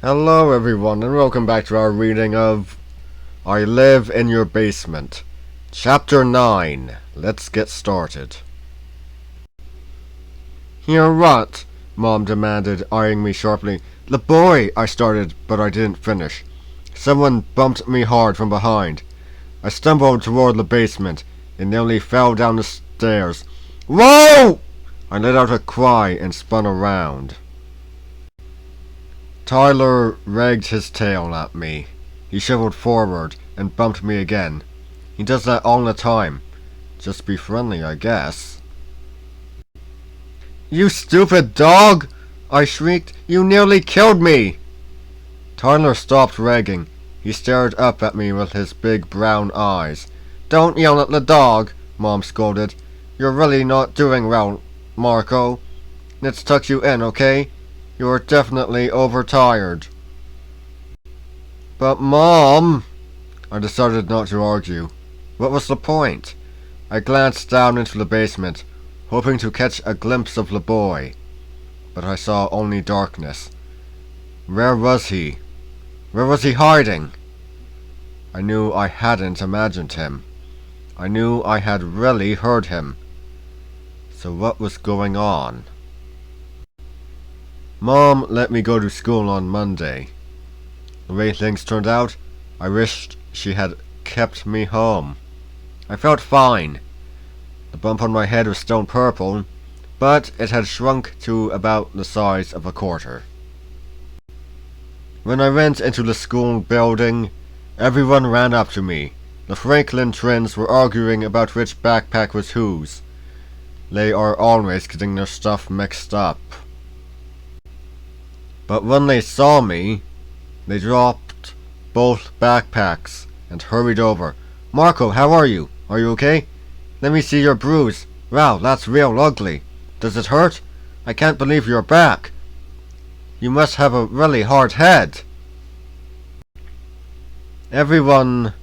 Hello everyone and welcome back to our reading of I Live in Your Basement. Chapter 9. Let's get started. Hear what? Mom demanded, eyeing me sharply. The boy, I started, but I didn't finish. Someone bumped me hard from behind. I stumbled toward the basement and nearly fell down the stairs. Whoa! I let out a cry and spun around. Tyler wagged his tail at me. He shivered forward and bumped me again. He does that all the time. Just be friendly, I guess. You stupid dog! I shrieked. You nearly killed me! Tyler stopped wagging. He stared up at me with his big brown eyes. Don't yell at the dog, Mom scolded. You're really not doing well, Marco. Let's tuck you in, okay? You're definitely overtired. But Mom... I decided not to argue. What was the point? I glanced down into the basement, hoping to catch a glimpse of the boy. But I saw only darkness. Where was he? Where was he hiding? I knew I hadn't imagined him. I knew I had really heard him. So what was going on? Mom let me go to school on Monday. The way things turned out, I wished she had kept me home. I felt fine. The bump on my head was stone purple, but it had shrunk to about the size of a quarter. When I went into the school building, everyone ran up to me. The Franklin twins were arguing about which backpack was whose. They are always getting their stuff mixed up. But when they saw me, they dropped both backpacks and hurried over. Marco, how are you? Are you okay? Let me see your bruise. Wow, that's real ugly. Does it hurt? I can't believe you're back. You must have a really hard head. Everyone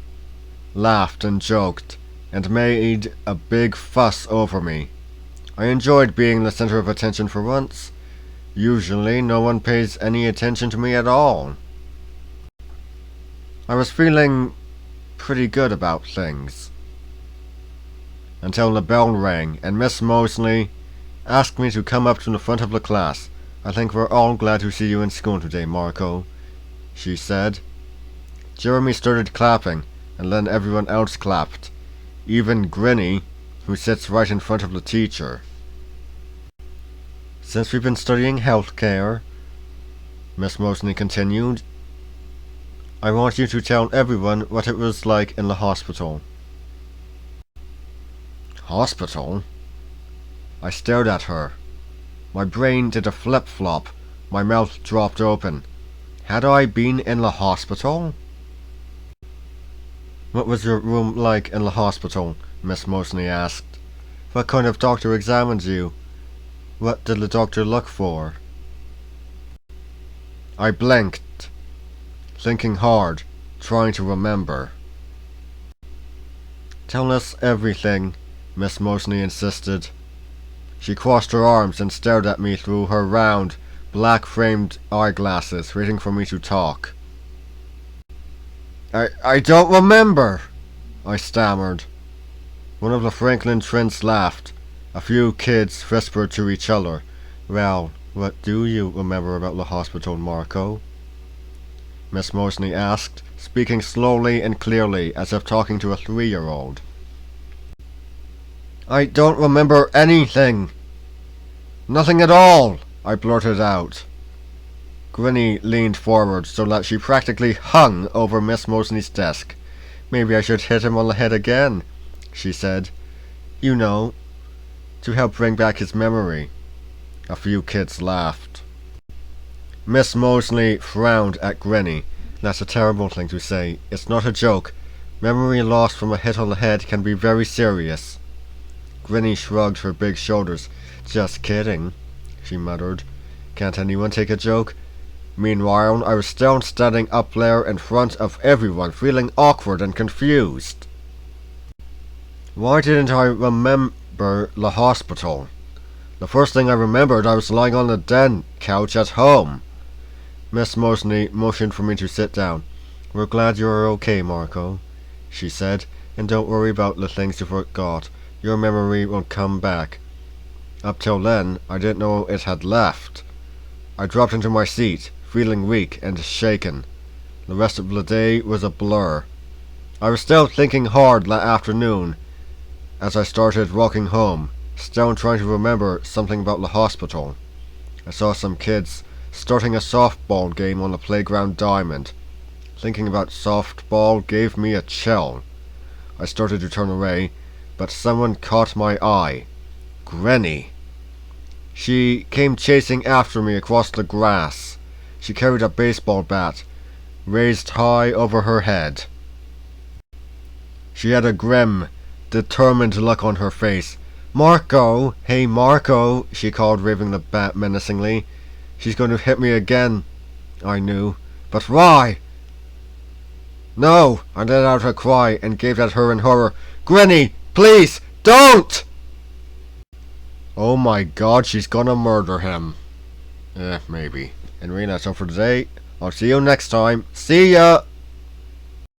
laughed and joked and made a big fuss over me. I enjoyed being the center of attention for once. Usually, no one pays any attention to me at all. I was feeling pretty good about things. Until the bell rang and Miss Mosley asked me to come up to the front of the class. I think we're all glad to see you in school today, Marco, she said. Jeremy started clapping, and then everyone else clapped. Even Grinny, who sits right in front of the teacher. Since we've been studying healthcare, Miss Mosley continued, I want you to tell everyone what it was like in the hospital. Hospital? I stared at her. My brain did a flip-flop. My mouth dropped open. Had I been in the hospital? What was your room like in the hospital? Miss Mosley asked. What kind of doctor examined you? What did the doctor look for? I blinked, thinking hard, trying to remember. Tell us everything, Miss Mosley insisted. She crossed her arms and stared at me through her round, black-framed eyeglasses, waiting for me to talk. I don't remember, I stammered. One of the Franklin twins laughed. A few kids whispered to each other. Well, what do you remember about the hospital, Marco? Miss Mosley asked, speaking slowly and clearly, as if talking to a 3-year-old. I don't remember anything. Nothing at all, I blurted out. Grinny leaned forward so that she practically hung over Miss Mosley's desk. Maybe I should hit him on the head again, she said. You know, to help bring back his memory. A few kids laughed. Miss Mosley frowned at Grinny. That's a terrible thing to say. It's not a joke. Memory loss from a hit on the head can be very serious. Grinny shrugged her big shoulders. Just kidding, she muttered. Can't anyone take a joke? Meanwhile, I was still standing up there in front of everyone, feeling awkward and confused. Why didn't I remember the hospital? The first thing I remembered, I was lying on the den couch at home. Miss Mosley motioned for me to sit down. "We're glad you're okay, Marco," she said, "and don't worry about the things you forgot. Your memory won't come back." Up till then, I didn't know it had left. I dropped into my seat, feeling weak and shaken. The rest of the day was a blur. I was still thinking hard that afternoon as I started walking home, still trying to remember something about the hospital. I saw some kids starting a softball game on the playground diamond. Thinking about softball gave me a chill. I started to turn away, but someone caught my eye. Granny. She came chasing after me across the grass. She carried a baseball bat, raised high over her head. She had a grim, determined look on her face. "Marco! Hey, Marco!" she called, waving the bat menacingly. "She's going to hit me again." I knew. But why? "No!" I let out a cry and gazed at her in horror. "Granny! Please! Don't!" Oh my god, she's gonna murder him. Maybe. Anyway, that's all for today. I'll see you next time. See ya!